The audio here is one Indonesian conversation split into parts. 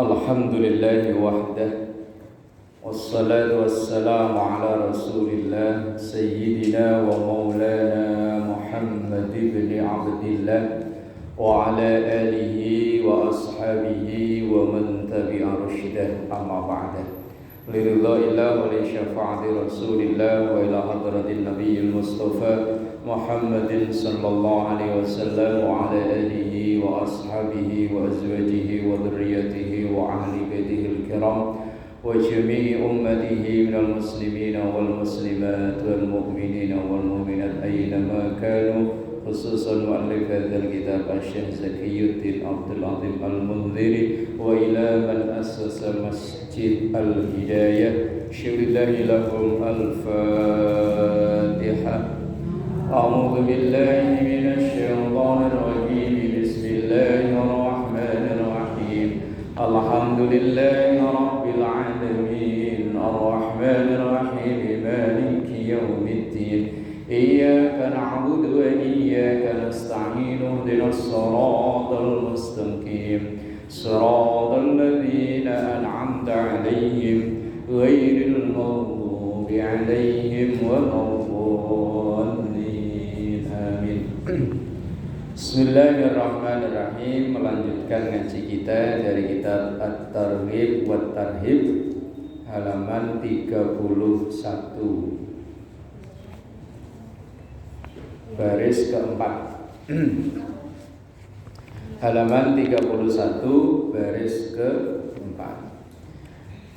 Alhamdulillahi wahdah, wassalatu wassalamu ala rasulillah Sayyidina wa maulana Muhammad ibn Abdillah wa ala alihi wa ashabihi wa man tabi'a rushdah, amma ba'dah. Liridha'illah wa li syafa'ati rasulillah wa ila hadratin nabiyyil mustafa Muhammadin sallallahu alaihi wasallam wa ala alihi wa ashabihi wa azwajihi wa dhurriyyatihi wa ahli baitihi al-kiram wa jami'i ummatihi minal muslimina wal muslimat wal mu'minina wal mu'minat aynama kanu, khususan mu'allif hadzal kitab Asy-Syaikh Zakiyuddin Abdul Azim Al-Mundhiri wa ila man assasa Masjid Al-Hidayah. Syulillahi lahum al-Fatihah. أعوذ بالله من الشيطان الرجيم. بسم الله الرحمن الرحيم. الحمد لله رب العالمين الرحمن الرحيم مالك يوم الدين إياك نعبد وإياك نستعين اهدنا الصراط المستقيم صراط الذين أنعمت عليهم غير المغضوب عليهم ولا الضالين. Bismillahirrahmanirrahim. Melanjutkan ngaji kita dari kitab At-Targhib wa Tarhib, halaman 31, baris keempat. Halaman 31, baris keempat.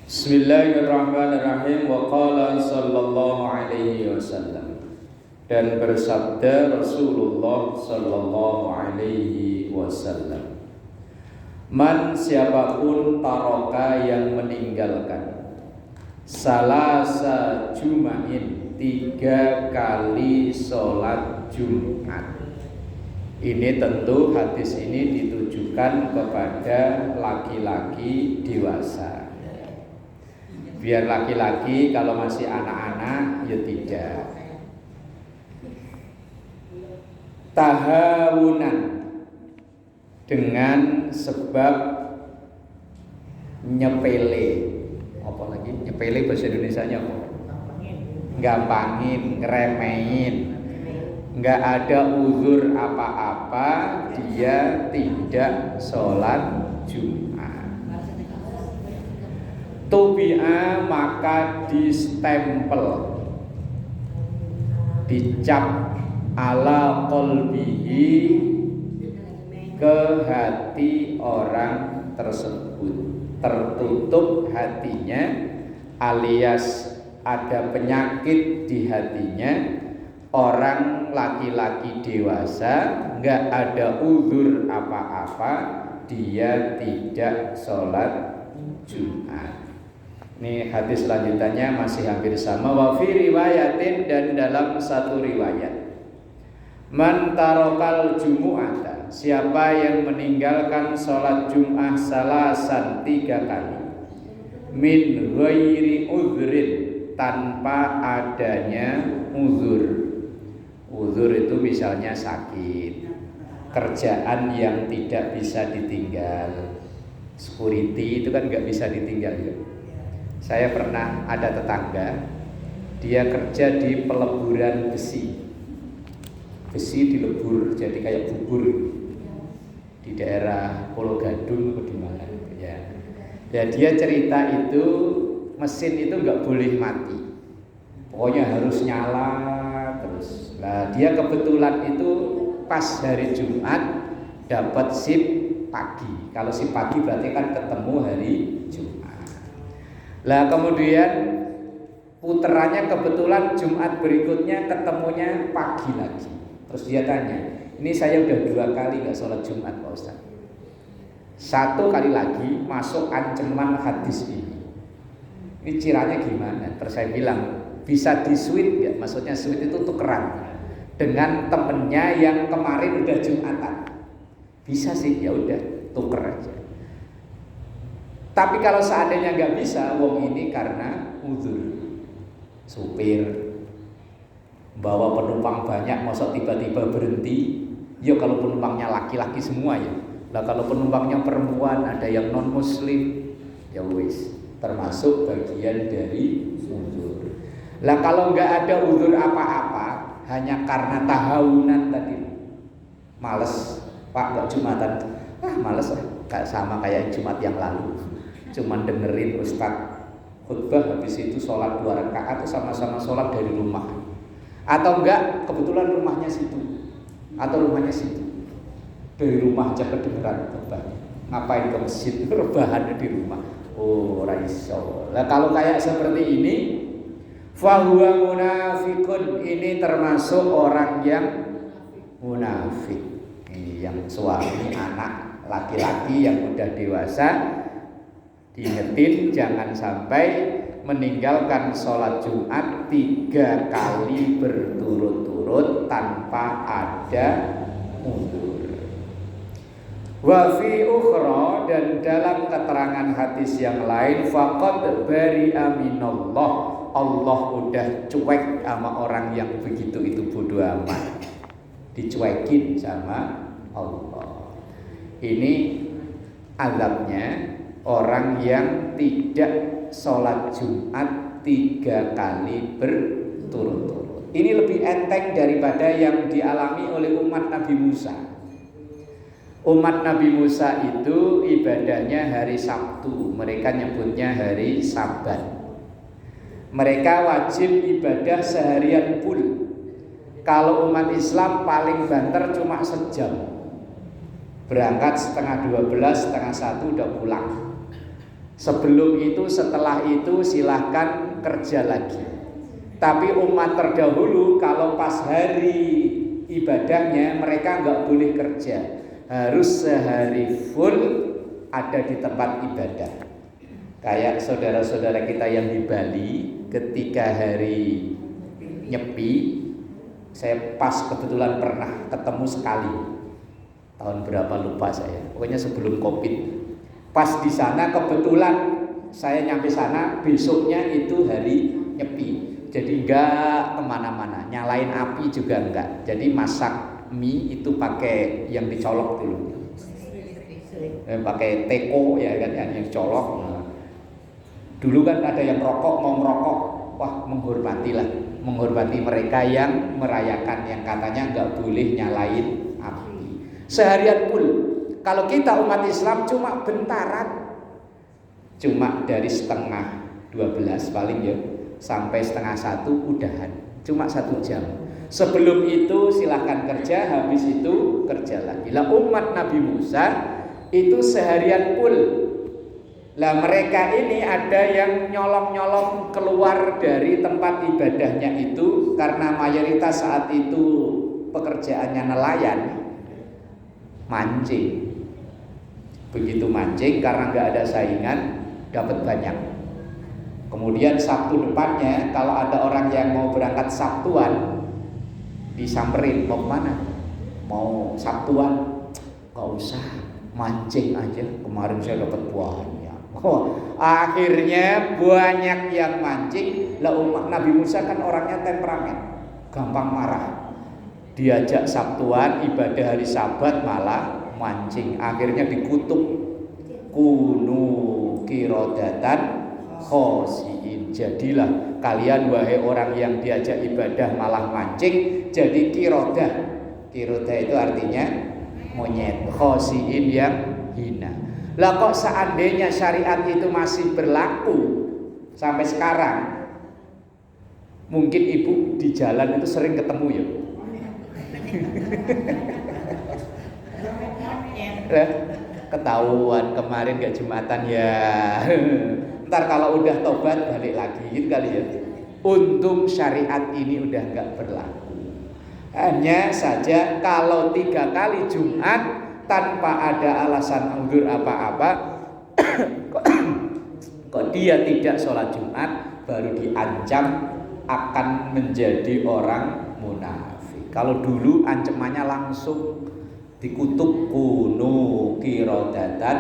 Bismillahirrahmanirrahim. Wa qala sallallahu alaihi wasallam, dan bersabda Rasulullah sallallahu alaihi wasallam, man, siapapun, taroka, yang meninggalkan, salasa jum'in, 3 kali sholat Jumat. Ini tentu hadis ini ditujukan kepada laki-laki dewasa. Biar laki-laki kalau masih anak-anak ya tidak. Tahawunan, dengan sebab nyepele. Apa lagi? Nyepele bahasa Indonesianya apa? Gampangin, ngeremehin. Enggak ada uzur apa-apa dia tidak sholat Jumat. Tubi'a, maka distempel, dicap ala qalbihi, ke hati orang tersebut, tertutup hatinya, alias ada penyakit di hatinya. Orang laki-laki dewasa enggak ada uzur apa-apa, dia tidak sholat Jumat. Ini hadis lanjutannya masih hampir sama. Wa fi riwayatin, dan dalam satu riwayat, man tarokal jumu'ata, siapa yang meninggalkan sholat Jum'ah salasan, 3 kali, min ghairi uzrin, tanpa adanya uzur. Uzur itu misalnya sakit, kerjaan yang tidak bisa ditinggal, security itu kan nggak bisa ditinggal ya. Saya pernah ada tetangga, dia kerja di peleburan besi dilebur jadi kayak bubur di daerah Pulau Gadung atau di mana ya. Ya, dia cerita itu mesin itu nggak boleh mati, pokoknya harus nyala terus. Nah, dia kebetulan itu pas hari Jumat dapat shift pagi. Kalau shift pagi berarti kan ketemu hari Jumat. Lah kemudian puterannya kebetulan Jumat berikutnya ketemunya pagi lagi. Terus dia tanya, ini saya udah 2 kali gak sholat Jumat Pak Ustaz, 1 kali lagi masuk ancaman hadis ini ciranya gimana? Terus saya bilang, bisa di switch gak? Maksudnya switch itu tukeran dengan temennya yang kemarin udah Jumatan. Bisa sih, ya udah tuker aja. Tapi kalau seandainya gak bisa, wong ini karena uzur, supir bawa penumpang banyak, masa tiba-tiba berhenti. Ya kalau penumpangnya laki-laki semua ya, Lah kalau penumpangnya perempuan, ada yang non muslim, ya wis termasuk bagian dari uzur. Lah kalau nggak ada uzur apa-apa, hanya karena tahawunan tadi, males, Pak nggak Jumatan, males sama kayak Jumat yang lalu, cuman dengerin Ustaz khutbah, habis itu sholat 2 rakaat atau sama-sama sholat dari rumah, atau enggak kebetulan rumahnya situ atau rumahnya situ, dari rumah aja kedengeran khutbahnya, ngapain ke masjid, rebahannya di rumah. Oh raiso. Nah kalau kayak seperti ini, fahuwa munafikun, ini termasuk orang yang munafik. Ini yang suami anak laki-laki yang udah dewasa, diingetin jangan sampai meninggalkan sholat Jumat 3 kali berturut-turut tanpa ada mundur. Wa fi ukhra, dan dalam keterangan hadis yang lain, faqad bari'a minallah, Allah udah cuek sama orang yang begitu itu bodoh amat, dicuekin sama Allah. Ini azabnya orang yang tidak sholat Jumat 3 kali berturut-turut. Ini lebih enteng daripada yang dialami oleh umat Nabi Musa. Umat Nabi Musa itu ibadahnya hari Sabtu, mereka nyebutnya hari Sabat. Mereka wajib ibadah seharian full. Kalau umat Islam paling banter cuma sejam, berangkat setengah 12, setengah 1 udah pulang. Sebelum itu, setelah itu silahkan kerja lagi. Tapi umat terdahulu kalau pas hari ibadahnya mereka nggak boleh kerja, harus sehari full ada di tempat ibadah. Kayak saudara-saudara kita yang di Bali, ketika hari Nyepi, saya pas kebetulan pernah ketemu sekali, tahun berapa lupa saya, pokoknya sebelum Covid. Pas di sana kebetulan saya nyampe sana, besoknya itu hari Nyepi, jadi enggak kemana-mana, nyalain api juga enggak. Jadi masak mie itu pakai yang dicolok dulu, pakai teko ya kan, yang dicolok. Dulu kan ada yang rokok, mau ngerokok, wah menghormati mereka yang merayakan, yang katanya nggak boleh nyalain api seharian full. Kalau kita umat Islam cuma bentaran, cuma dari setengah 12 paling ya sampai setengah 1 udahan, cuma 1 jam. Sebelum itu silahkan kerja, habis itu kerja lagi. Lah umat Nabi Musa itu seharian full. Lah mereka ini ada yang nyolong-nyolong keluar dari tempat ibadahnya itu, karena mayoritas saat itu pekerjaannya nelayan, mancing. Begitu mancing karena nggak ada saingan, dapat banyak. Kemudian Sabtu depannya kalau ada orang yang mau berangkat Sabtuan, disamperin, mau kemana? Mau Sabtuan? Gak usah, mancing aja, kemarin saya dapat banyak. Akhirnya banyak yang mancing. Lah umat Nabi Musa kan orangnya temperamen, gampang marah. Diajak Sabtuan ibadah hari Sabat malah mancing. Akhirnya dikutuk, kunu kirodatan khosiin, jadilah kalian wahai orang yang diajak ibadah malah mancing, jadi kirodah. Kirodah itu artinya monyet, khosiin yang hina. Lah kok seandainya syariat itu masih berlaku sampai sekarang, mungkin ibu di jalan itu sering ketemu ya. Ketahuan kemarin gak Jumatan ya. Ntar kalau udah tobat balik lagi gitu kali ya. Untung syariat ini udah gak berlaku. Hanya saja kalau 3 kali Jumat tanpa ada alasan uzur apa-apa, kok dia tidak sholat Jumat, baru diancam akan menjadi orang munafik. Kalau dulu ancamannya langsung dikutuk, kunu kirodatan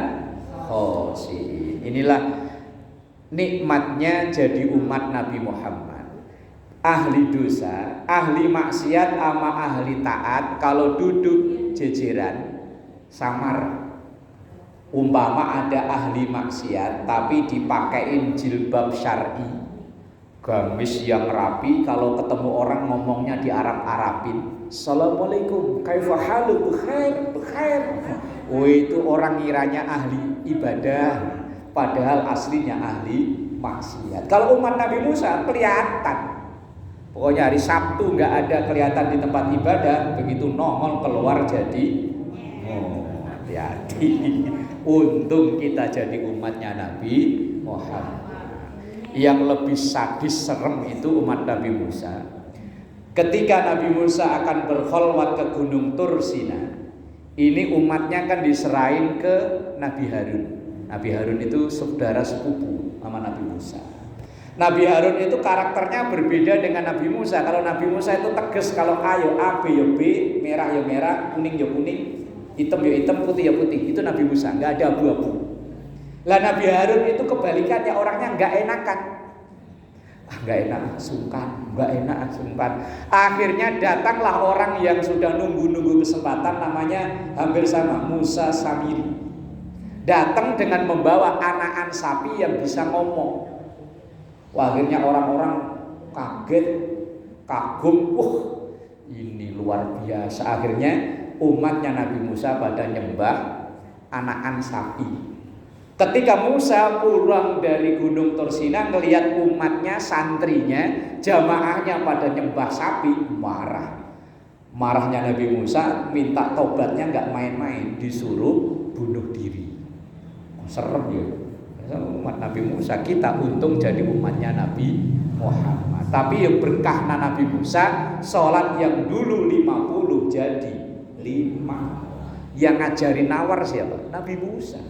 khosiin. Inilah nikmatnya jadi umat Nabi Muhammad. Ahli dosa, ahli maksiat sama ahli taat kalau duduk jejeran samar, Umpama ada ahli maksiat tapi dipakein jilbab syar'i, gamis yang rapi, kalau ketemu orang ngomongnya di Arab-Arabin, Assalamualaikum, kaifa halu, bekhair, bekhair. Oh, itu orang ngiranya ahli ibadah, padahal aslinya ahli maksiat. Kalau umat Nabi Musa kelihatan, pokoknya hari Sabtu nggak ada kelihatan di tempat ibadah, begitu nongol keluar jadi hati-hati. Untung kita jadi umatnya Nabi Muhammad. Yang lebih sadis serem itu umat Nabi Musa. Ketika Nabi Musa akan berkholwat ke Gunung Tursina, ini umatnya kan diserahin ke Nabi Harun. Nabi Harun itu saudara sepupu sama Nabi Musa. Nabi Harun itu karakternya berbeda dengan Nabi Musa. Kalau Nabi Musa itu tegas, kalau A ya A, B ya B, merah ya merah, kuning ya kuning, hitam ya hitam, putih ya putih. Itu Nabi Musa, nggak ada abu-abu. Lah Nabi Harun itu kebalikannya, orangnya nggak enakan. Nggak enak, sungkan, nggak enak, sungkan. Akhirnya datanglah orang yang sudah nunggu-nunggu kesempatan, namanya hampir sama, Musa Samiri. Datang dengan membawa anakan sapi yang bisa ngomong. Wah, akhirnya orang-orang kaget, kagum, ini luar biasa. Akhirnya umatnya Nabi Musa pada nyembah anakan sapi. Ketika Musa pulang dari Gunung Tursina, ngelihat umatnya, santrinya, jamaahnya pada nyembah sapi, marah. Marahnya Nabi Musa, minta tobatnya nggak main-main, disuruh bunuh diri. Serem ya. Umat Nabi Musa, kita untung jadi umatnya Nabi Muhammad. Tapi yang berkah Nabi Musa, sholat yang dulu 50 jadi 5. Yang ngajarin nawar siapa? Nabi Musa.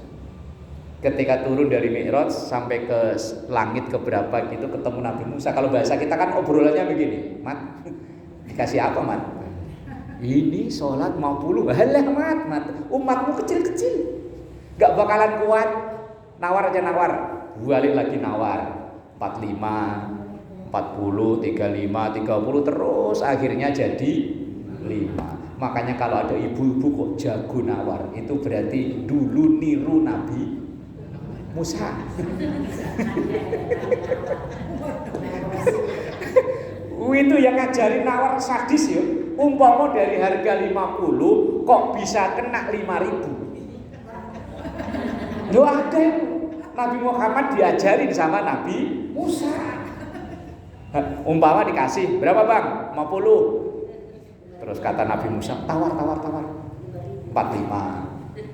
Ketika turun dari Mi'raj sampai ke langit keberapa gitu, ketemu Nabi Musa. Kalau bahasa kita kan obrolannya begini, Mat, dikasih apa Mat? Ini sholat 50. Halah Mat, umatmu kecil-kecil, gak bakalan kuat. Nawar aja nawar, balik lagi nawar 45, 40, 35, 30, terus akhirnya jadi 5. Makanya kalau ada ibu-ibu kok jago nawar, itu berarti dulu niru Nabi Musa. Itu yang ngajarin nawar sadis ya. Umpama dari harga 50 kok bisa kena 5.000. Loh, ada Nabi Muhammad diajarin sama Nabi Musa. Umpama dikasih berapa bang? 50. Terus kata Nabi Musa, tawar 45,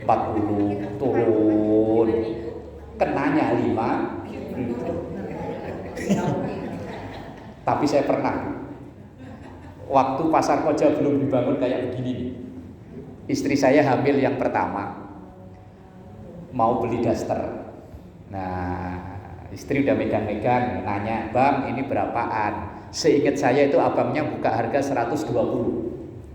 40, turun, kenanya 5. Tapi saya pernah, waktu Pasar Koja belum dibangun kayak begini nih, istri saya hamil yang pertama, mau beli daster. Nah, istri udah megang-megang, nanya, bang ini berapaan? Seingat saya itu abangnya buka harga 120.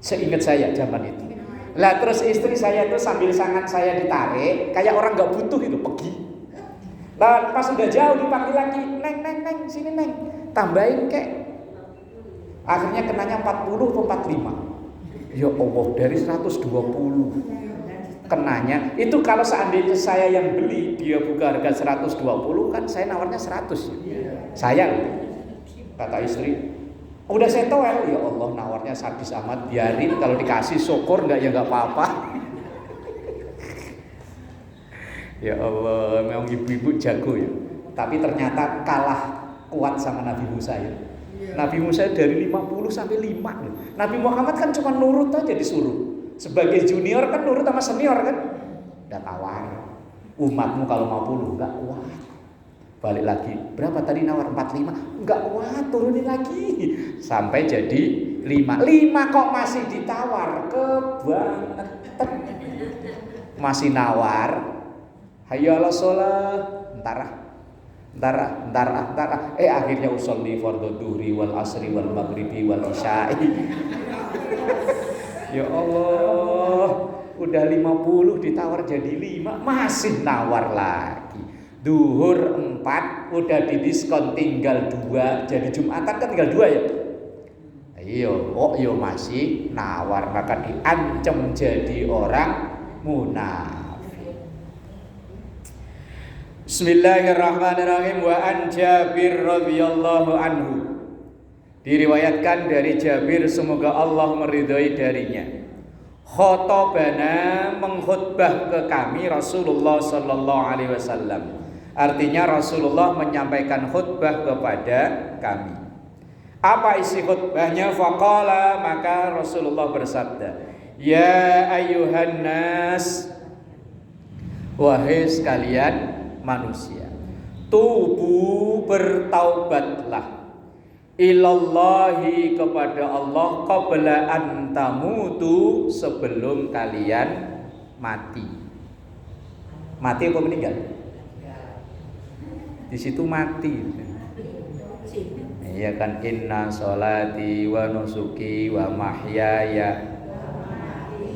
Seingat saya zaman itu. Lah terus istri saya itu sambil tangan saya ditarik, kayak orang nggak butuh itu, pergi. Lah pas udah jauh dipanggil lagi, neng, sini neng, tambahin kek. Akhirnya kenanya 40 atau 45. Ya Allah, dari 120. Kenanya itu kalau seandainya saya yang beli, dia buka harga 120, kan saya nawarnya 100. Saya kata istri, udah saya towel. Ya Allah, nawarnya sadis amat, biarin, kalau dikasih syukur, enggak ya enggak apa-apa. Ya Allah, memang ibu-ibu jago ya. Tapi ternyata kalah kuat sama Nabi Musa ya. Nabi Musa dari 50 sampai 5. Nabi Muhammad kan cuma nurut aja disuruh. Sebagai junior kan nurut sama senior kan. Udah tawar. Umatmu kalau 50 enggak kuat. Balik lagi. Berapa tadi nawar? 45. Enggak kuat, turunin lagi. Sampai jadi 5. 5 kok masih ditawar. Kebangetan. Masih nawar. Hayya 'alas shalah. Entar. Akhirnya usolli fardhu dhuhri wal asri wal maghribi wal isya'i. Ya Allah, udah 50 ditawar jadi 5, masih nawar lagi. Duhur 4 udah didiskon tinggal 2, jadi Jumatan kan tinggal 2 ya. Iya, masih nawar, maka diancam jadi orang munafik. Bismillahirrahmanirrahim. Wa an Jabir radhiyallahu anhu. Diriwayatkan dari Jabir, semoga Allah meridhai darinya. Khotobana, mengkhutbah ke kami Rasulullah sallallahu alaihi wasallam. Artinya Rasulullah menyampaikan khutbah kepada kami. Apa isi khutbahnya? Faqala, maka Rasulullah bersabda, ya ayuhan nas, wahai sekalian manusia, tubu, bertaubatlah, ilallahi, kepada Allah, qabla an tamutu, sebelum kalian mati. Mati apa meninggal? Di situ mati. Iya kan, inna sholati wa nusuki wa mahyaya,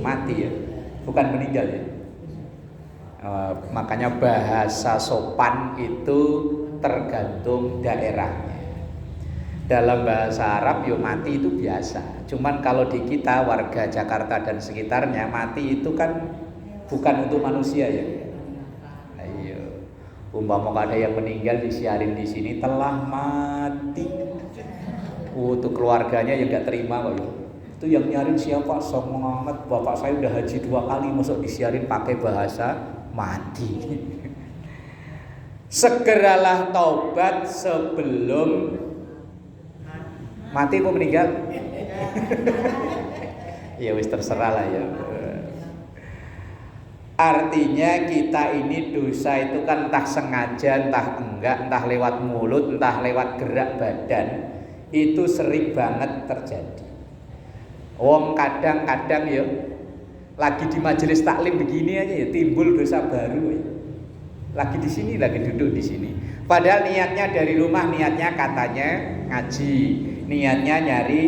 mati ya, bukan meninggal ya. Makanya bahasa sopan itu tergantung daerahnya. Dalam bahasa Arab yo mati itu biasa. Cuman kalau di kita warga Jakarta dan sekitarnya, mati itu kan bukan untuk manusia ya. Ayo, umpama ada yang meninggal disiarin di sini telah mati. Untuk keluarganya yang nggak terima kok. Itu yang nyarin siapa? Sombong amat, bapak saya udah haji 2 kali, masuk disiarin pakai bahasa mati. Segeralah taubat sebelum mati apa meninggal? Ya wis terserah lah ya. Artinya kita ini dosa itu kan entah sengaja, entah enggak, entah lewat mulut, entah lewat gerak badan, itu sering banget terjadi. Wong kadang-kadang ya lagi di majelis taklim begini aja ya timbul dosa baru ya. Lagi di sini, lagi duduk di sini. Padahal niatnya dari rumah, niatnya katanya ngaji, niatnya nyari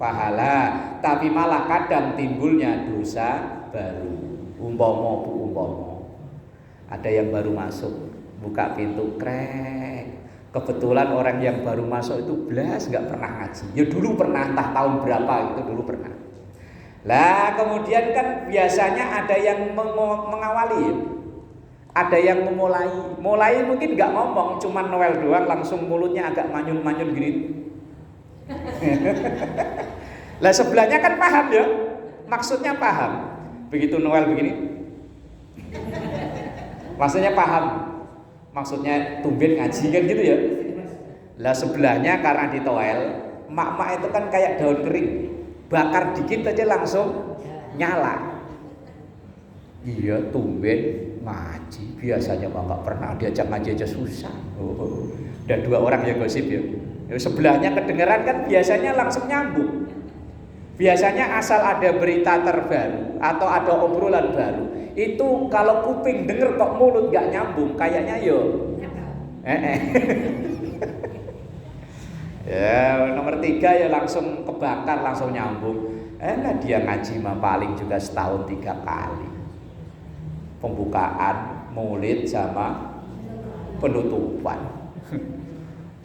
pahala, tapi malah kadang timbulnya dosa baru. Umpama ada yang baru masuk, buka pintu krek. Kebetulan orang yang baru masuk itu belas nggak pernah ngaji. Ya dulu pernah, entah tahun berapa itu dulu pernah. Lah kemudian kan biasanya ada yang mengawali, ada yang mulai mungkin nggak ngomong, cuman Noel doang, langsung mulutnya agak manyun-manyun gini. Lah sebelahnya kan paham ya, maksudnya paham. Begitu Noel begini, maksudnya paham. Maksudnya tumben ngaji kan gitu ya. Lah sebelahnya karena di toel, mak-mak itu kan kayak daun kering, bakar dikit aja langsung nyala. Iya tumben ngaji, biasanya mah nggak pernah diajak ngaji aja susah. Dan 2 orang yang gosip ya. Sebelahnya kedengeran kan biasanya langsung nyambung. Biasanya asal ada berita terbaru atau ada obrolan baru, itu kalau kuping denger kok mulut gak nyambung, kayaknya yo ya nomor 3 ya langsung kebakar, langsung nyambung. Nah dia ngaji mah paling juga setahun 3 kali, pembukaan, maulid sama penutupan.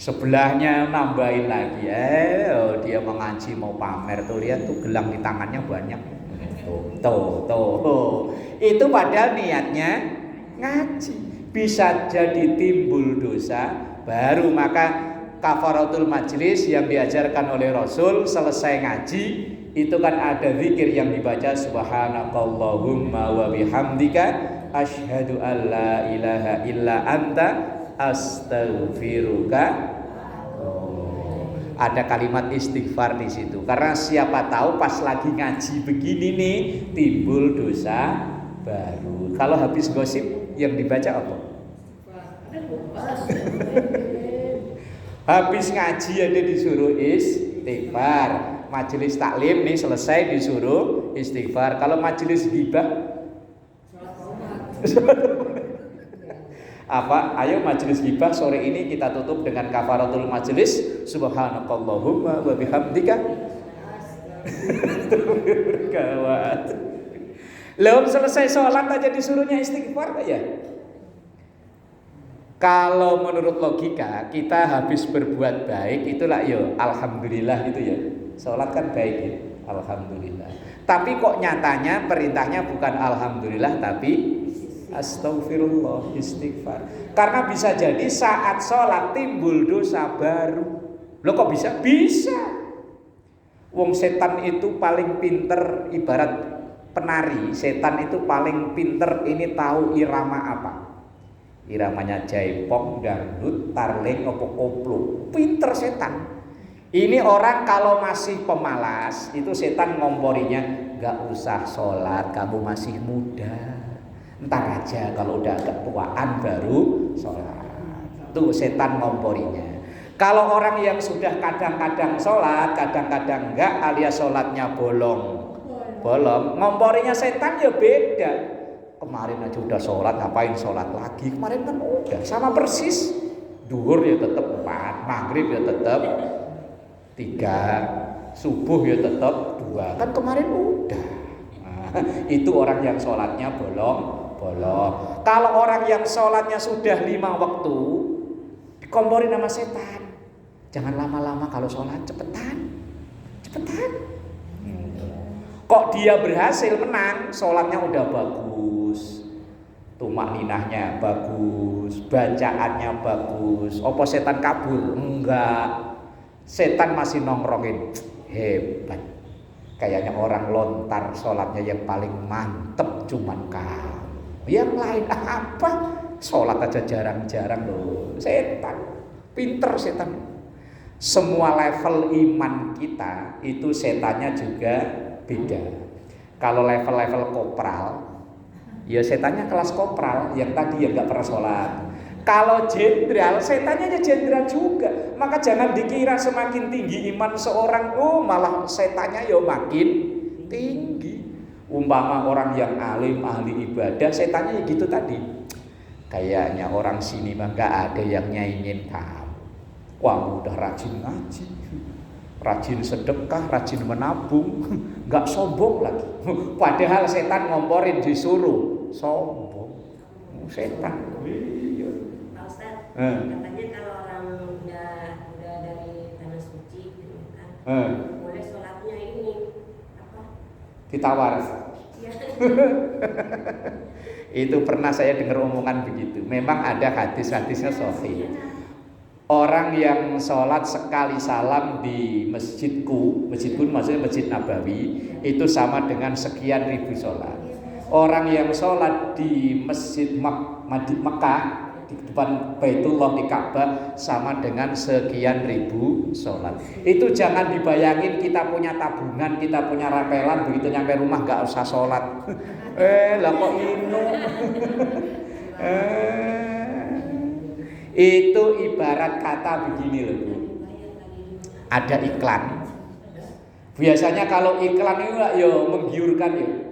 Sebelahnya nambahin lagi, dia mengaji mau pamer, tuh lihat tuh gelang di tangannya banyak. Tuh. Itu padahal niatnya ngaji. Bisa jadi timbul dosa baru. Maka kafaratul majlis yang diajarkan oleh Rasul selesai ngaji, itu kan ada zikir yang dibaca, subhanakallahumma wa bihamdika asyhadu an la ilaha illa anta astaghfiruka. Ada kalimat istighfar di situ. Karena siapa tahu pas lagi ngaji begini nih timbul dosa baru. Kalau habis gosip yang dibaca apa? Habis ngaji ada disuruh istighfar. Majelis taklim nih selesai disuruh istighfar. Kalau majelis ghibah apa? Ayo majelis ghibah sore ini kita tutup dengan kafaratul majelis, subhanakallahumma wa bihamdika. Gawat. Lalu selesai sholat aja disuruhnya istighfar ya. Kalau menurut logika kita habis berbuat baik itulah yo alhamdulillah gitu ya. Sholat kan baik ya, alhamdulillah. Tapi kok nyatanya perintahnya bukan alhamdulillah tapi Astagfirullah, istighfar. Karena bisa jadi saat sholat timbul dosa baru. Loh kok bisa? Bisa. Wong setan itu paling pinter, ibarat penari. Setan itu paling pinter, ini tahu irama apa. Iramanya jaipong, dangdut, tarling, opo koplo. Pinter setan. Ini orang kalau masih pemalas, itu setan ngomporinya, gak usah sholat, kamu masih muda. Ntar aja kalau udah ketuaan baru sholat. Tuh setan ngomporinya. Kalau orang yang sudah kadang-kadang sholat, kadang-kadang enggak, alias sholatnya bolong, ngomporinya setan ya beda. Kemarin aja udah sholat, ngapain sholat lagi? Kemarin kan udah sama persis. Duhur ya tetap 4, maghrib ya tetap 3, subuh ya tetap 2. Kan kemarin udah. Nah, itu orang yang sholatnya bolong. Kalau orang yang sholatnya sudah 5 waktu, dikomporin sama setan. Jangan lama-lama kalau sholat, cepetan. Kok dia berhasil menang, sholatnya udah bagus, tumakninahnya bagus, bacaannya bagus. Opo setan kabur? Enggak. Setan masih nongkrongin. Hebat. Kayaknya orang lontar sholatnya yang paling mantep cuman kamu. Yang lain apa? Sholat aja jarang-jarang loh. Setan, pinter setan. Semua level iman kita itu setannya juga beda. Kalau level-level kopral, ya setannya kelas kopral yang tadi yang nggak pernah sholat. Kalau jenderal, setannya ya jenderal juga. Maka jangan dikira semakin tinggi iman seorang, malah setannya ya makin tinggi. Umpama orang yang alim, ahli ibadah, setannya ya gitu tadi. Kayaknya orang sini mah nggak ada yang nyaingin kamu. Wah, udah rajin ngaji, rajin sedekah, rajin menabung, nggak sombong lagi. Padahal setan ngomporin disuruh sombong. Setan. Pak Ustadz, katanya kalau orang udah dari tanah suci, kan, boleh sholatnya ini apa? Ditawar. Ya. Itu pernah saya dengar omongan begitu. Memang ada hadis-hadisnya sahih. Orang yang sholat sekali salam di masjidku maksudnya Masjid Nabawi, itu sama dengan sekian ribu sholat. Orang yang sholat di Masjid Mekah, di depan Baitullah di Ka'bah, sama dengan sekian ribu sholat. Itu jangan dibayangin kita punya tabungan, kita punya rapelan, begitu nyampe rumah gak usah sholat. Lah kok inu. Itu ibarat kata begini loh Bu. Ada iklan. Biasanya kalau iklan itu ya menggiurkan ya.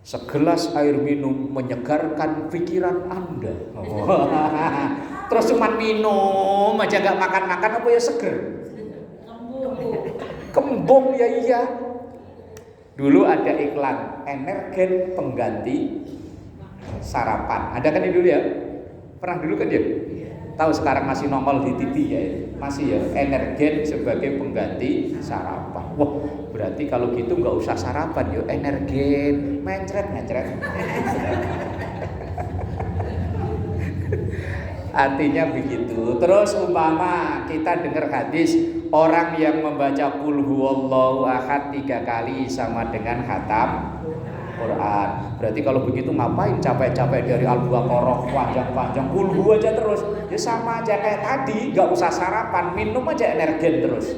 Segelas air minum menyegarkan pikiran Anda. Terus cuma minum aja gak makan-makan, apa ya seger? Kembung ya iya. Dulu ada iklan energen pengganti sarapan. Ada kan dulu ya? Pernah dulu kan ya? Tahu sekarang masih nongol di TV ya? Masih ya, energen sebagai pengganti sarapan. Wah, berarti kalau gitu nggak usah sarapan yuk, energen, mencret. Artinya begitu. Terus umpama kita dengar hadis orang yang membaca qul huwallahu ahad 3 kali sama dengan khatam Quran. Berarti kalau begitu ngapain capek-capek dari Al-Baqarah panjang-panjang, qul hu aja terus. Ya sama aja kayak tadi, nggak usah sarapan, minum aja energen terus.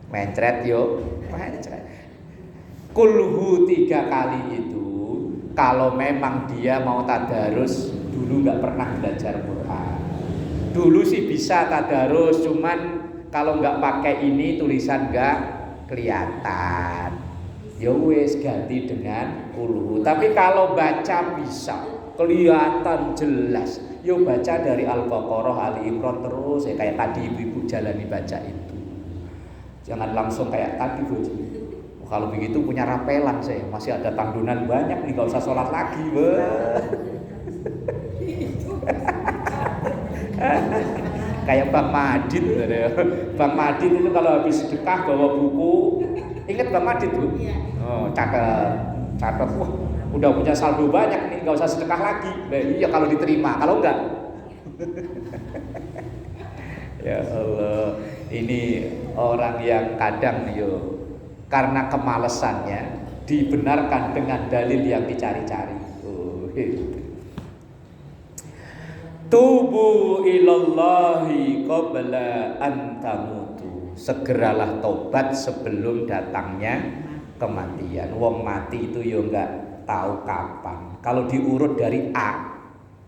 Mencret yuk, mencret. Qul hu 3 kali itu kalau memang dia mau tadarus, dulu nggak pernah belajar Quran. Dulu sih bisa tadarus, cuman kalau nggak pakai ini tulisan nggak kelihatan. Ya wes ganti dengan qul. Tapi kalau baca bisa kelihatan jelas. Yo baca dari Al-Baqarah, Ali Imran terus ya kayak tadi ibu-ibu jalani baca itu. Jangan langsung kayak tadi Bu. Kalau begitu punya rapelan saya, masih ada tanggungan banyak nih, gak usah sholat lagi. Kayak Bang Madid. Bang Madid itu kalau habis sedekah bawa buku. Ingat Bang Madid Bu? Oh, catat. Wah, udah punya saldo banyak nih, nggak usah sedekah lagi. Nah, iya kalau diterima, kalau enggak. Ya Allah, ini orang yang kadang karena kemalesannya dibenarkan dengan dalil yang dicari-cari. Tubu ilallahi qabla an tamutu. Segeralah tobat sebelum datangnya kematian. Wong mati itu enggak tahu kapan. Kalau diurut dari A,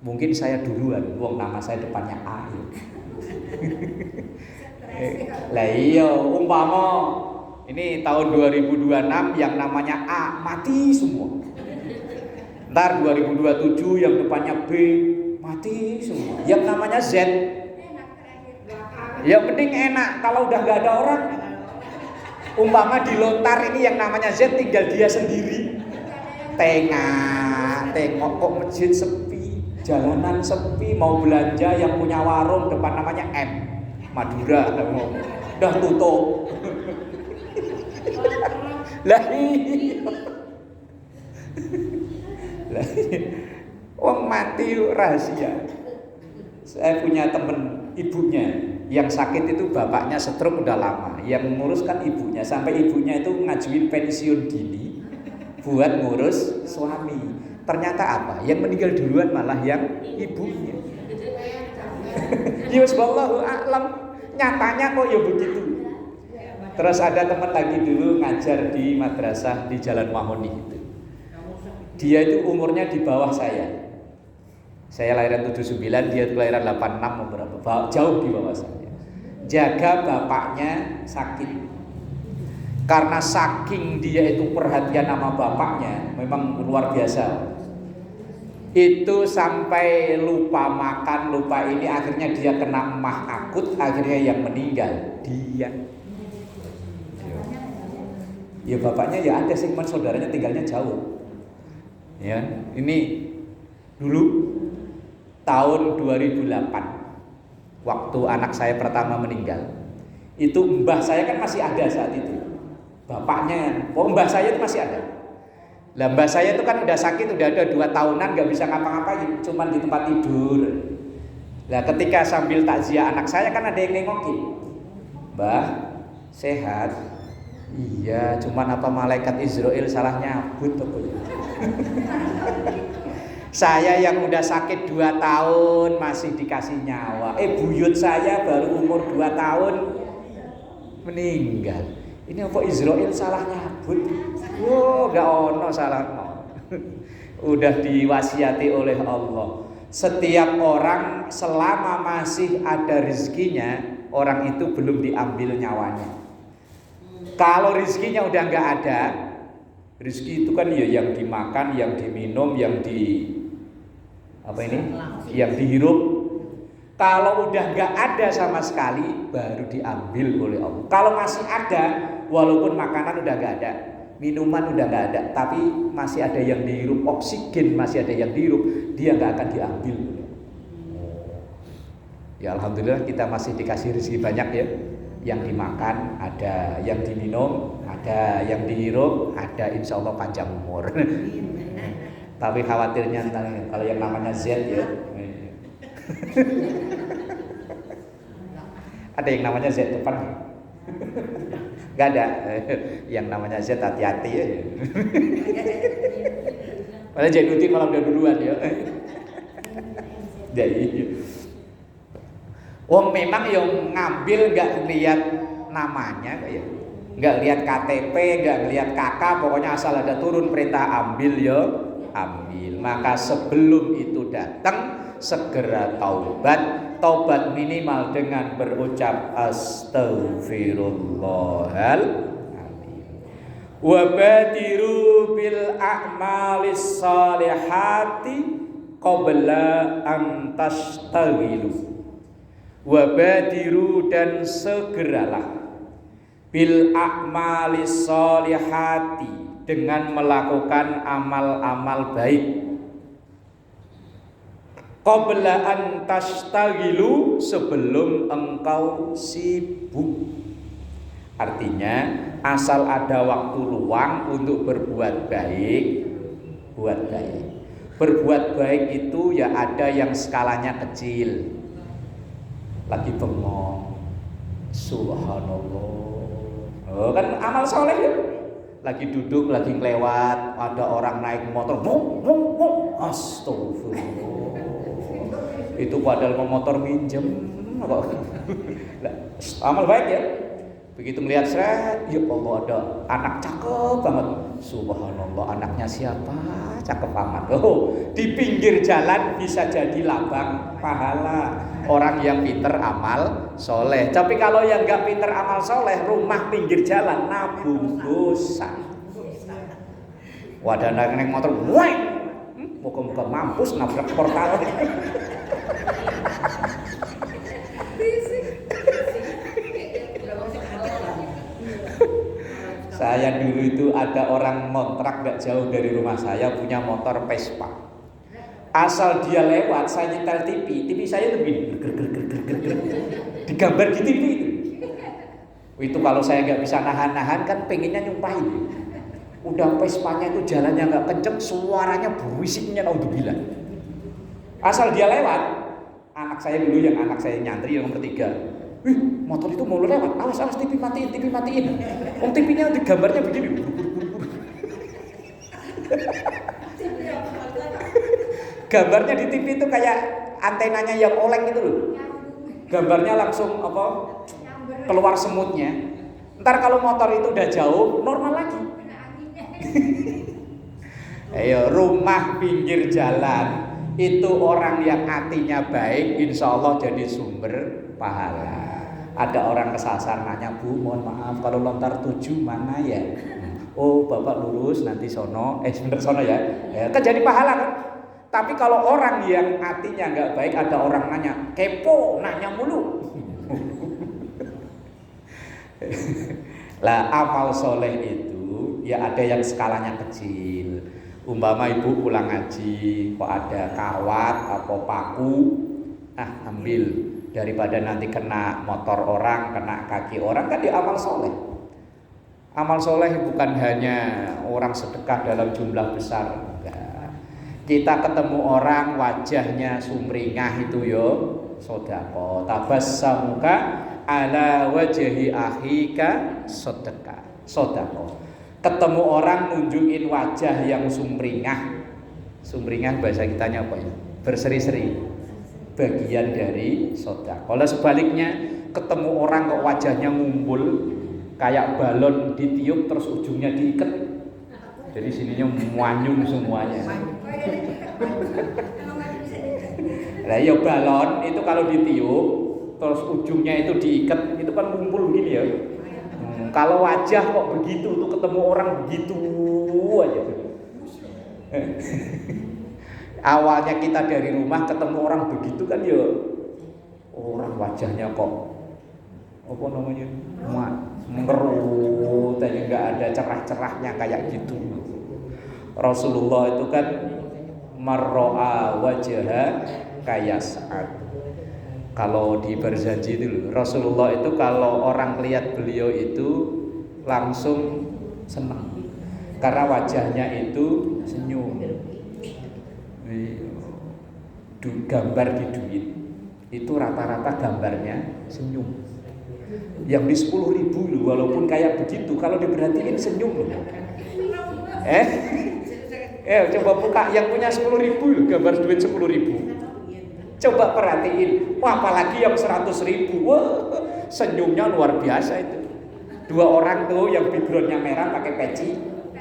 mungkin saya duluan. Wong nama saya depannya A. Lah iya, umpama ini tahun 2026 yang namanya A mati semua. Ntar 2027 yang depannya B mati semua. Yang namanya Z ya penting enak kalau udah nggak ada orang. Umpama di lontar ini yang namanya Z tinggal dia sendiri. Tengok kok masjid sepi, jalanan sepi, mau belanja yang punya warung depan namanya M Madura udah tutup. Lah wong mati rahasia. Saya punya temen ibunya yang sakit itu bapaknya stroke udah lama, yang nguruskan ibunya sampai ibunya itu ngajuin pensiun dini buat ngurus suami. Ternyata apa? Yang meninggal duluan malah yang ibunya. Ya wallahu a'lam. Nyatanya kok ya begitu. Terus ada teman lagi dulu ngajar di madrasah di Jalan Wahoni itu. Dia itu umurnya di bawah saya. Saya lahiran 79, dia itu lahiran 86 beberapa. Jauh di bawah saya. Jaga bapaknya sakit. Karena saking dia itu perhatian sama bapaknya, memang luar biasa. Itu sampai lupa makan, lupa ini, akhirnya dia kena emah akut, akhirnya yang meninggal dia. Ya bapaknya ya ada sih, saudaranya tinggalnya jauh. Ya, ini dulu tahun 2008 waktu anak saya pertama meninggal. Itu mbah saya kan masih ada saat itu. Bapaknya, mbah saya itu masih ada. Lah mbah saya itu kan udah sakit, udah ada 2 tahunan nggak bisa ngapa-ngapain, cuman di tempat tidur. Lah ketika sambil takziah anak saya kan ada yang nengokin. Mbah, sehat? Iya, cuman apa malaikat Israel salah nyabut apa ya? Saya yang udah sakit 2 tahun masih dikasih nyawa. Buyut saya baru umur 2 tahun meninggal. Ini apa Israel salah nyabut? Gak ono salah. Udah diwasiati oleh Allah. Setiap orang selama masih ada rezekinya, orang itu belum diambil nyawanya. Kalau rezekinya udah nggak ada, rezeki itu kan ya yang dimakan, yang diminum, yang yang dihirup. Kalau udah nggak ada sama sekali, baru diambil oleh Allah. Kalau masih ada, walaupun makanan udah nggak ada, minuman udah nggak ada, tapi masih ada yang dihirup, oksigen masih ada yang dihirup, dia nggak akan diambil. Ya alhamdulillah kita masih dikasih rezeki banyak ya. Yang dimakan ada, yang diminum ada, yang dihirup ada, insya Allah panjang umur. Tapi khawatirnya kalau yang namanya Z ya. Ada yang namanya Z depan? Gak ada. Yang namanya Z hati-hati ya. Malah Jainuddin malah udah duluan ya. Jadi wong memang yang ngambil gak lihat namanya ya. Gak lihat KTP, gak lihat KK, pokoknya asal ada turun perintah ambil ya, ambil. Maka sebelum itu datang segera taubat minimal dengan berucap astaghfirullahaladzim. Wa badiru bil a'malis salihati qabla an tastaghilu. Wabadiru dan segeralah bil a'malis sholihati dengan melakukan amal-amal baik. Qabla an tastaghilu sebelum engkau sibuk. Artinya asal ada waktu luang untuk berbuat baik, berbuat baik. Berbuat baik itu ya ada yang skalanya kecil, lagi bengong, subhanallah, oh, kan amal soleh ya. Lagi duduk, lagi ngelewat, ada orang naik motor, bung, bung, bung, astagfirullah. Itu padahal mau motor minjem, amal baik ya. Begitu melihat seret, ya Allah ada anak cakep banget, subhanallah, anaknya siapa? Cakep amat. Oh, di pinggir jalan bisa jadi labang pahala orang yang pinter amal soleh. Tapi kalau yang nggak pinter amal soleh, rumah pinggir jalan nabung dosa. Wadah neng motor, weng, muka-muka mampus nabrak portal. Saya dulu itu ada orang ngontrak gak jauh dari rumah saya punya motor Vespa. Asal dia lewat, saya nyetel TV saya tuh begini, digambar di TV itu. Itu kalau saya nggak bisa nahan-nahan kan pengennya nyumpahin. Udah Vespanya itu jalannya nggak kenceng, suaranya berisiknya naudzubillah. Asal dia lewat, anak saya dulu yang anak saya nyantri yang nomor 3. Wih, motor itu mau lewat, awas TV matiin. TV-nya gambarnya begini. Gambarnya di TV itu kayak antenanya yang oleng gitu loh. Gambarnya langsung keluar semutnya. Ntar kalau motor itu udah jauh, normal lagi. Ayo, rumah pinggir jalan itu orang yang hatinya baik, insya Allah jadi sumber pahala. Ada orang kesasar nanya, Bu, mohon maaf kalau lontar 7 mana ya? Oh, Bapak lurus nanti sono, sebentar sono ya. Kan jadi pahala kan? Tapi kalau orang yang hatinya nggak baik, ada orang nanya, kepo, nanya mulu. Lah amal soleh itu ya ada yang skalanya kecil. Umpama ibu pulang ngaji, kok ada kawat atau paku, ambil. Daripada nanti kena motor orang, kena kaki orang, kan dia amal soleh. Amal soleh bukan hanya orang sedekah dalam jumlah besar. Enggak. Kita ketemu orang wajahnya sumringah itu yo sedekah. Tabassamuka ala wajhi akhika sedekah. Ketemu orang nunjukin wajah yang sumringah. Sumringah bahasa kitanya apa ya? Berseri-seri. Bagian dari sedekah. Kalau sebaliknya ketemu orang kok wajahnya ngumpul kayak balon ditiup terus ujungnya diikat. Jadi sininya muanyung semuanya. Lah ya balon itu kalau ditiup terus ujungnya itu diikat itu kan ngumpul begini ya. Kalau wajah kok begitu tuh ketemu orang begitu aja. Awalnya kita dari rumah ketemu orang begitu kan ya orang wajahnya kok apa namanya mengerut aja, nggak ada cerah-cerahnya kayak gitu. Rasulullah itu kan marro'a wajha kayas'ad. Kalau di berjanji itu Rasulullah itu kalau orang lihat beliau itu langsung senang karena wajahnya itu senyum. Gambar di duit itu rata-rata gambarnya senyum. Yang di 10.000 loh, walaupun kayak begitu kalau diperhatiin senyum loh. Coba buka yang punya 10.000 loh, gambar duit 10.000. Coba perhatiin. Wah, apalagi yang 100.000. Wah, senyumnya luar biasa itu. 2 orang tuh yang backgroundnya merah pakai peci.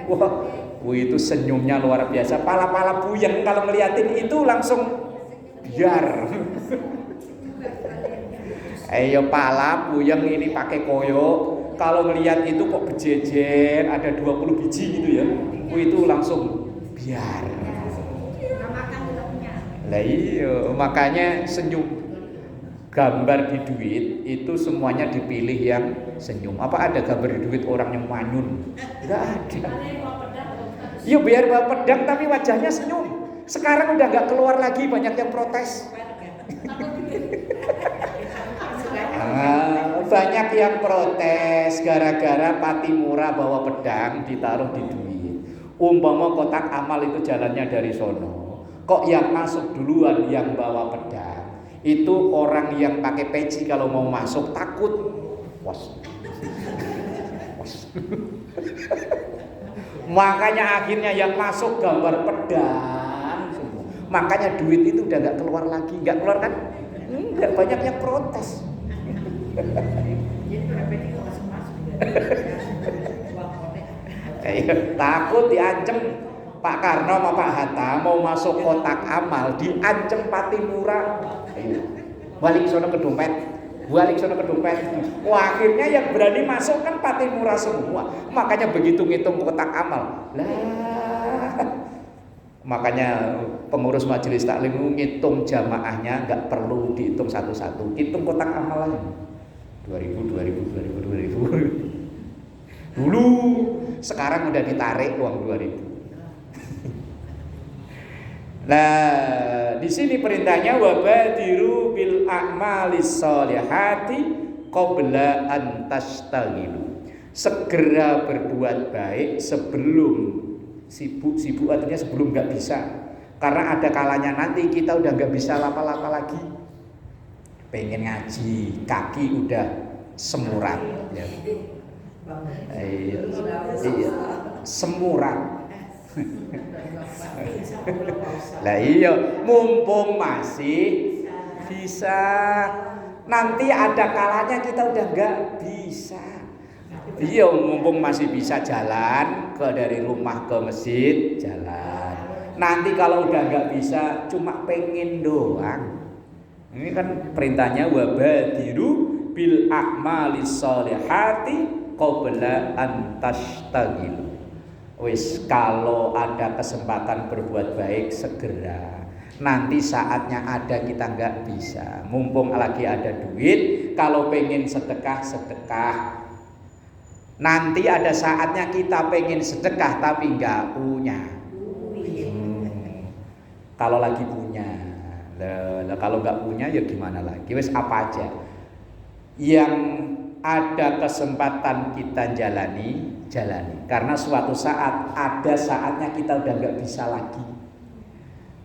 Wah, itu senyumnya luar biasa. Pala-pala buyeng kalau ngeliatin itu langsung biar. Ayo pala buyeng ini pakai koyo. Kalau ngeliat itu kok bejejer, ada 20 biji gitu ya. Itu langsung biar. Lah iya, makanya senyum. Gambar di duit itu semuanya dipilih yang senyum. Apa ada gambar di duit orang yang manyun? Enggak ada. Ya biar bawa pedang tapi wajahnya senyum. Sekarang udah nggak keluar lagi, banyak yang protes. Banyak yang protes gara-gara Patimura bawa pedang ditaruh di duit. Umpama kotak amal itu jalannya dari sono, kok yang masuk duluan yang bawa pedang, itu orang yang pakai peci kalau mau masuk takut. Was. Makanya akhirnya yang masuk gambar pedang semua. Makanya duit itu udah nggak keluar lagi, nggak keluar kan? Enggak, banyak yang protes. Takut diancem Pak Karno sama Pak Hatta mau masuk kotak amal, diancem Patimura. Balik sono ke dompet. Wah, akhirnya yang berani masuk kan Patimura semua. Makanya begitu ngitung kotak amal, makanya pengurus majelis taklim ngitung jamaahnya nggak perlu dihitung satu-satu, hitung kotak amal aja. 2000. Dulu, sekarang udah ditarik uang 2000. Nah, di sini perintahnya wabadiru bil a'malis sholihati qabla an tastaghilu. Segera berbuat baik sebelum sibuk artinya sebelum nggak bisa. Karena ada kalanya nanti kita udah nggak bisa lapa-lapa lagi. Pengen ngaji, kaki udah semurat ya. Iya. Semurat. Lah iya, mumpung masih bisa. Nanti ada kalanya kita udah nggak bisa. Iya, mumpung masih bisa jalan dari rumah ke masjid, jalan. Nanti kalau udah nggak bisa, cuma pengen doang. Ini kan perintahnya wabadiru bil a'malis sholihati qabla an tastaghilu. Wis, kalau ada kesempatan berbuat baik segera. Nanti saatnya ada kita nggak bisa. Mumpung lagi ada duit, kalau pengen sedekah. Nanti ada saatnya kita pengen sedekah tapi nggak punya. Kalau lagi punya, kalau nggak punya ya gimana lagi? Wis apa aja yang ada kesempatan kita jalani. Karena suatu saat ada saatnya kita udah nggak bisa lagi,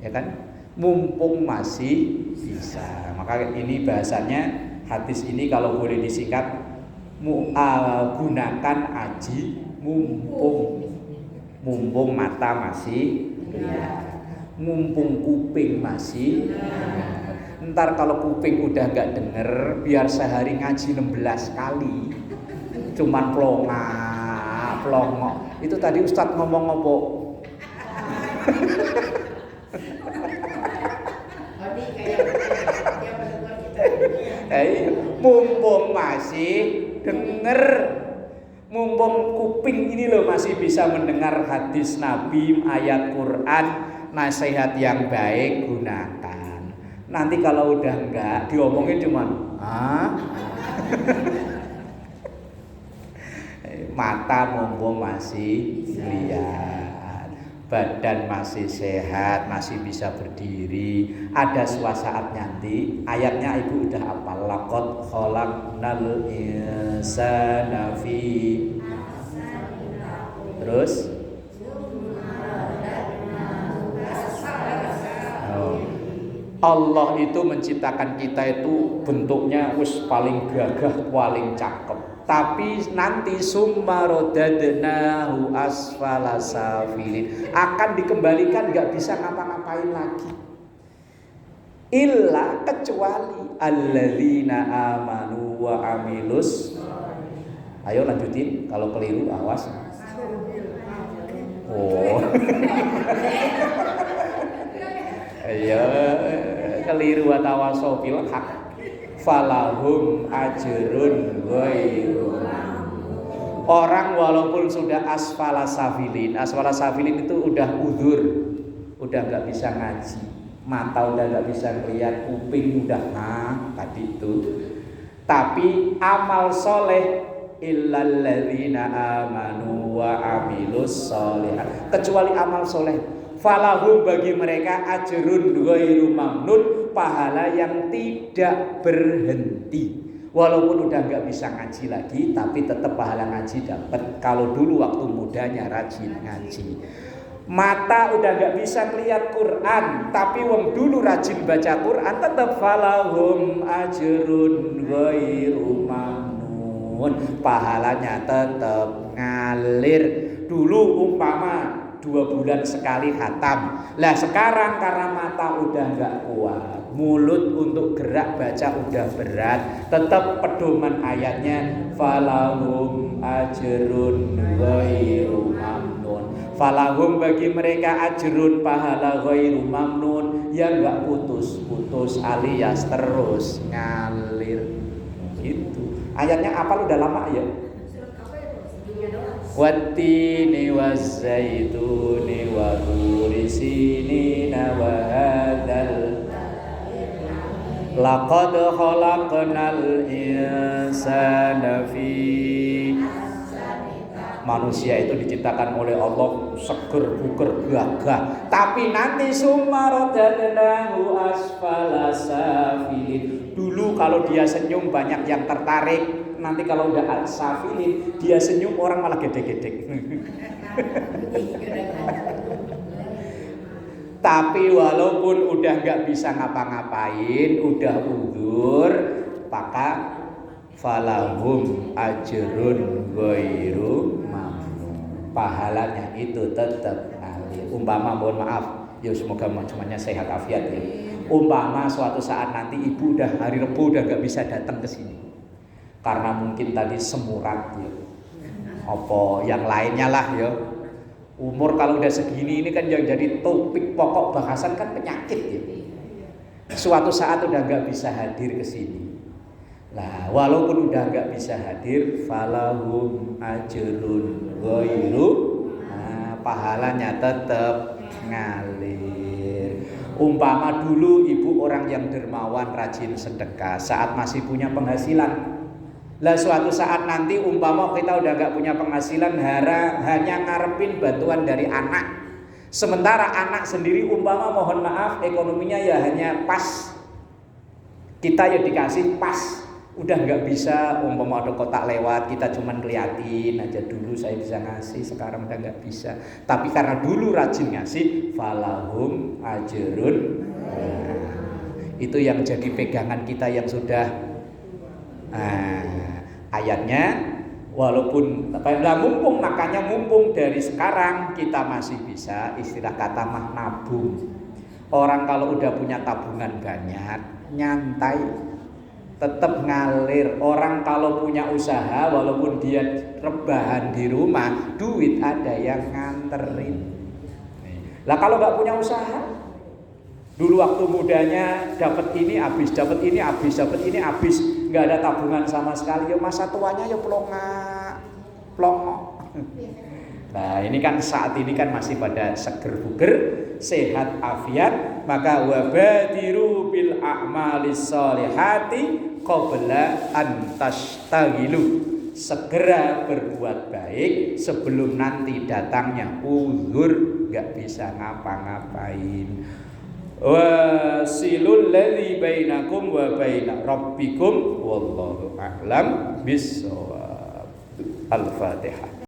ya kan? Mumpung masih bisa. Maka ini bahasanya hadis ini kalau boleh disingkat, gunakan aji mumpung mata masih lihat, mumpung kuping masih ntar kalau kuping udah nggak denger, biar sehari ngaji 16 kali cuman plongok. Itu tadi Ustadz ngomong apa? Mumpung masih denger, mumpung kuping ini loh masih bisa mendengar hadis Nabi, ayat Quran, nasihat yang baik, gunakan. Nanti kalau udah enggak, diomongin cuman mata mumpung masih lihat, badan masih sehat, masih bisa berdiri. Ada suatu saat nanti, ayatnya ibu udah hafal, laqad khalaqnal insana fi. Terus Allah itu menciptakan kita itu bentuknya wis paling gagah, paling cakep. Tapi nanti summa rodadnahu asfala safilin, akan dikembalikan nggak bisa ngapa-ngapain lagi. Illa kecuali alladzina amanu wa amilus. Ayo lanjutin, kalau keliru awas. Oh. Ayo keliru atawaso bil haq falahum ajrun ghairu. Orang walaupun sudah asfala safilin itu udah udzur, udah nggak bisa ngaji, mata udah nggak bisa ngeliat, kuping udah tadi itu, tapi amal soleh illal ladzina amanu wa amilus sholihat, kecuali amal soleh, falahum bagi mereka ajrun ghairu mamnun, pahala yang tidak berhenti. Walaupun udah nggak bisa ngaji lagi, tapi tetap pahala ngaji dapat. Kalau dulu waktu mudanya rajin ngaji. Mata udah nggak bisa ngeliat Quran, tapi wong dulu rajin baca Quran, tetap falahum ajrun ghairu mamnun. Pahalanya tetap ngalir. Dulu umpama 2 bulan sekali khatam. Lah sekarang karena mata udah nggak kuat, mulut untuk gerak baca udah berat, tetap pedoman ayatnya falahum ajrun ghairu mamnun. Falahum bagi mereka ajrun pahala ghairu mamnun yang nggak putus-putus alias terus ngalir. Gitu. Ayatnya apa udah lama ya? Wattini wazzaituni wa turi sinina wa hadzal laqad khalaqnal insana fi. Manusia itu diciptakan oleh Allah seger buger gagah, tapi nanti sumarodadnahu asfala safilin. Dulu kalau dia senyum banyak yang tertarik, nanti kalau udah safilin dia senyum orang malah gedek-gedek. Tapi walaupun udah nggak bisa ngapa-ngapain, udah uzur, maka falahum ajrun ghairu mamnun. Pahalanya itu tetap ngalir. Umpama mohon maaf, ya semoga semuanya sehat afiat ya. Umpama suatu saat nanti ibu udah hari Rebu udah nggak bisa datang ke sini. Karena mungkin tadi semurat ya, apa yang lainnya lah ya. Umur kalau udah segini ini kan yang jadi topik pokok bahasan kan penyakit ya. Suatu saat udah nggak bisa hadir ke sini. Nah, walaupun udah nggak bisa hadir, falahum ajrun ghairu, pahalanya tetap ngalir. Umpama dulu ibu orang yang dermawan rajin sedekah saat masih punya penghasilan. Lah suatu saat nanti umpama kita udah gak punya penghasilan, hanya ngarepin bantuan dari anak. Sementara anak sendiri umpama mohon maaf ekonominya ya hanya pas. Kita ya dikasih pas. Udah gak bisa umpama ada kotak lewat kita cuman ngeliatin aja, dulu saya bisa ngasih, sekarang udah gak bisa. Tapi karena dulu rajin ngasih, falahum ajrun. Itu yang jadi pegangan kita yang sudah ayatnya, walaupun mumpung, makanya mumpung dari sekarang kita masih bisa, istilah kata mah nabung. Orang kalau udah punya tabungan banyak, nyantai, tetap ngalir. Orang kalau punya usaha, walaupun dia rebahan di rumah, duit ada yang nganterin. Lah kalau nggak punya usaha, dulu waktu mudanya dapat ini habis, dapat ini habis, dapat ini habis, nggak ada tabungan sama sekali. Ya masa tuanya ya plongo. Nah ini kan saat ini kan masih pada seger buger, sehat afiat, maka wabadiru bil a'malis sholihati qabla an tashtagilu. Segera berbuat baik sebelum nanti datangnya uzur, nggak bisa ngapa-ngapain. Wasilul ladzi bainakum wa baina rabbikum wallahu a'lam bissawab. Al-Fatihah.